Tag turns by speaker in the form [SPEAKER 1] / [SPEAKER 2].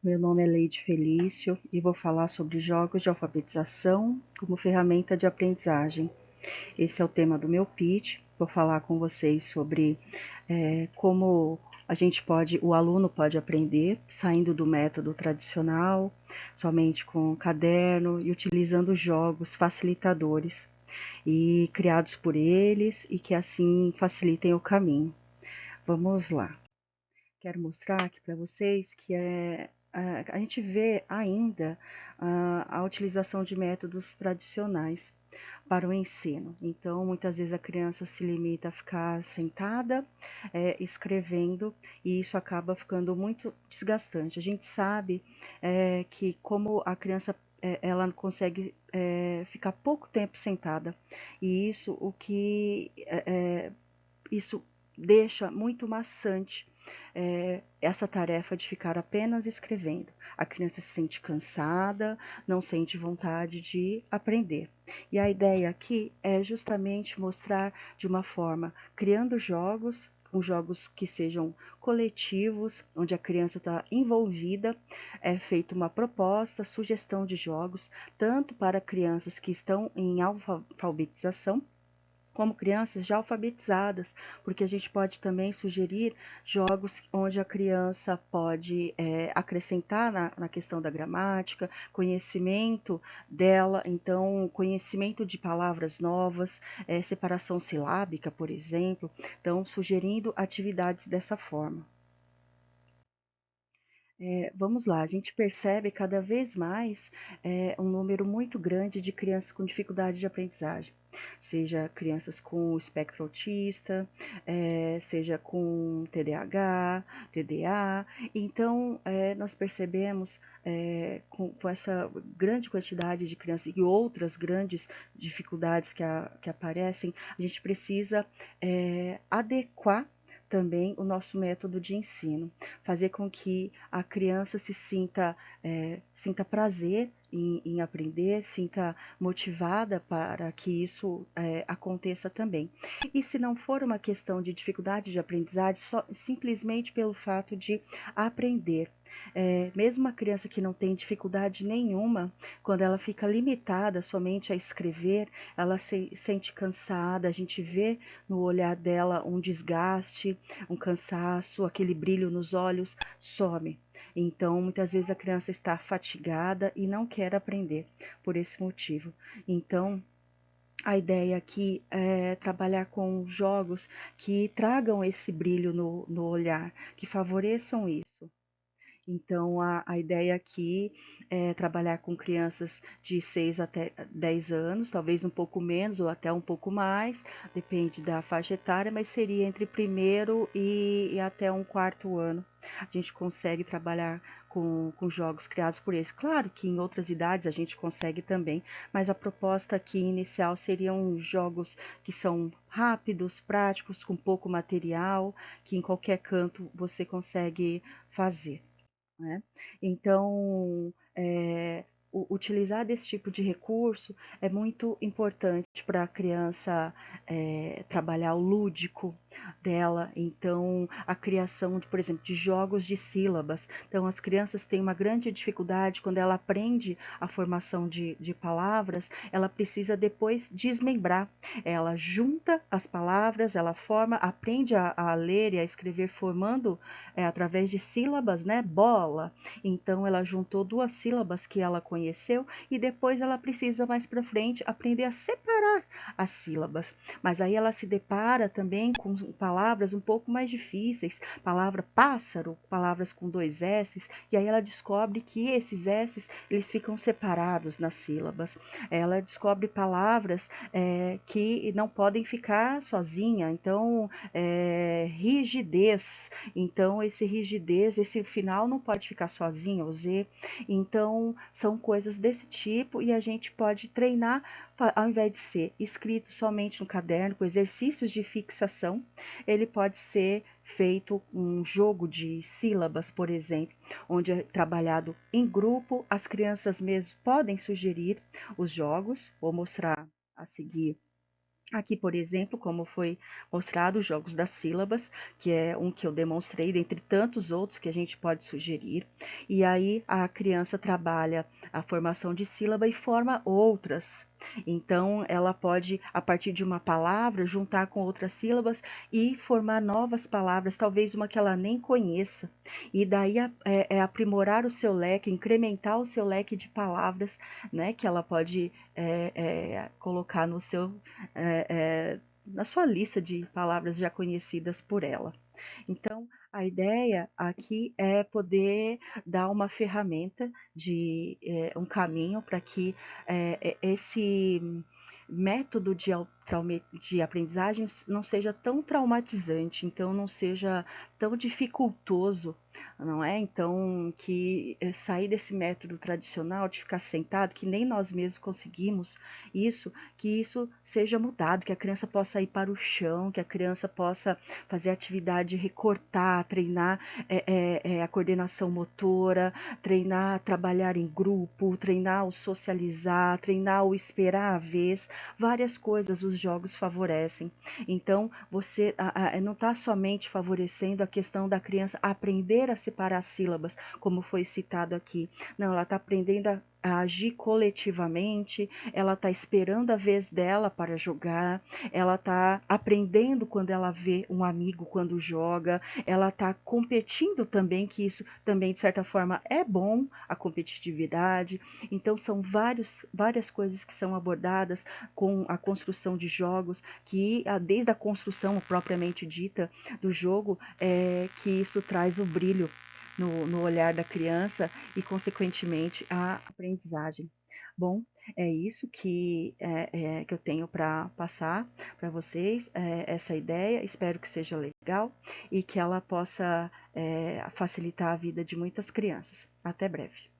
[SPEAKER 1] Meu nome é Leide Felício e vou falar sobre jogos de alfabetização como ferramenta de aprendizagem. Esse é o tema do meu pitch. Vou falar com vocês sobre como o aluno pode aprender saindo do método tradicional, somente com caderno e utilizando jogos facilitadores e criados por eles e que assim facilitem o caminho. Vamos lá. Quero mostrar aqui para vocês que a gente vê ainda a utilização de métodos tradicionais para o ensino. Então, muitas vezes a criança se limita a ficar sentada, escrevendo, e isso acaba ficando muito desgastante. A gente sabe que como a criança ela consegue ficar pouco tempo sentada, e isso deixa muito maçante essa tarefa de ficar apenas escrevendo. A criança se sente cansada, não sente vontade de aprender. E a ideia aqui é justamente mostrar de uma forma, criando jogos, com jogos que sejam coletivos, onde a criança está envolvida, é feita uma proposta, sugestão de jogos, tanto para crianças que estão em alfabetização, como crianças já alfabetizadas, porque a gente pode também sugerir jogos onde a criança pode acrescentar na questão da gramática, conhecimento dela, então conhecimento de palavras novas, separação silábica, por exemplo, então sugerindo atividades dessa forma. Vamos lá, a gente percebe cada vez mais um número muito grande de crianças com dificuldade de aprendizagem, seja crianças com espectro autista, seja com TDAH, TDA. Então, nós percebemos com essa grande quantidade de crianças e outras grandes dificuldades que aparecem, a gente precisa adequar também o nosso método de ensino, fazer com que a criança sinta prazer em aprender, sinta motivada para que isso aconteça também. E se não for uma questão de dificuldade de aprendizagem, simplesmente pelo fato de aprender. Mesmo uma criança que não tem dificuldade nenhuma, quando ela fica limitada somente a escrever, ela se sente cansada, a gente vê no olhar dela um desgaste, um cansaço, aquele brilho nos olhos some. Então, muitas vezes a criança está fatigada e não quer aprender por esse motivo. Então, a ideia aqui é trabalhar com jogos que tragam esse brilho no olhar, que favoreçam isso. Então, a ideia aqui é trabalhar com crianças de 6 até 10 anos, talvez um pouco menos ou até um pouco mais, depende da faixa etária, mas seria entre primeiro e até um quarto ano. A gente consegue trabalhar com jogos criados por eles. Claro que em outras idades a gente consegue também, mas a proposta aqui inicial seriam jogos que são rápidos, práticos, com pouco material, que em qualquer canto você consegue fazer. Né? Então, utilizar desse tipo de recurso é muito importante para a criança trabalhar o lúdico dela. Então, a criação, por exemplo, de jogos de sílabas. Então, as crianças têm uma grande dificuldade quando ela aprende a formação de palavras, ela precisa depois desmembrar. Ela junta as palavras, ela forma, aprende a ler e a escrever formando através de sílabas, né? Bola. Então ela juntou duas sílabas que ela conheceu e depois ela precisa mais para frente aprender a separar as sílabas. Mas aí ela se depara também com palavras um pouco mais difíceis, palavra pássaro, palavras com dois S's, e aí ela descobre que esses S's eles ficam separados nas sílabas. Ela descobre palavras que não podem ficar sozinha, então rigidez, então esse rigidez, esse final não pode ficar sozinho, o Z. Então são coisas desse tipo e a gente pode treinar ao invés de ser escrito somente no caderno com exercícios de fixação, ele pode ser feito um jogo de sílabas, por exemplo, onde é trabalhado em grupo, as crianças mesmo podem sugerir os jogos, vou mostrar a seguir Aqui, por exemplo, como foi mostrado, os jogos das sílabas, que é um que eu demonstrei, dentre tantos outros que a gente pode sugerir. E aí a criança trabalha a formação de sílaba e forma outras. Então, ela pode, a partir de uma palavra, juntar com outras sílabas e formar novas palavras, talvez uma que ela nem conheça. E daí é aprimorar o seu leque, incrementar o seu leque de palavras, né, que ela pode colocar no seu na sua lista de palavras já conhecidas por ela. Então, a ideia aqui é poder dar uma ferramenta de um caminho para que esse método de aprendizagem não seja tão traumatizante, então não seja tão dificultoso, não é? Então, que sair desse método tradicional de ficar sentado, que nem nós mesmos conseguimos isso, que isso seja mudado, que a criança possa ir para o chão, que a criança possa fazer atividade, recortar, treinar a coordenação motora, treinar trabalhar em grupo, treinar o socializar, treinar o esperar a vez, várias coisas os jogos favorecem. Então, você não está somente favorecendo a questão da criança aprender a separar sílabas, como foi citado aqui. Não, ela está aprendendo a agir coletivamente, ela está esperando a vez dela para jogar, ela está aprendendo quando ela vê um amigo quando joga, ela está competindo também, que isso também de certa forma é bom, a competitividade. Então são várias coisas que são abordadas com a construção de jogos, que desde a construção propriamente dita do jogo, que isso traz o brilho no olhar da criança e, consequentemente, a aprendizagem. Bom, é isso que eu tenho para passar para vocês, essa ideia. Espero que seja legal e que ela possa facilitar a vida de muitas crianças. Até breve.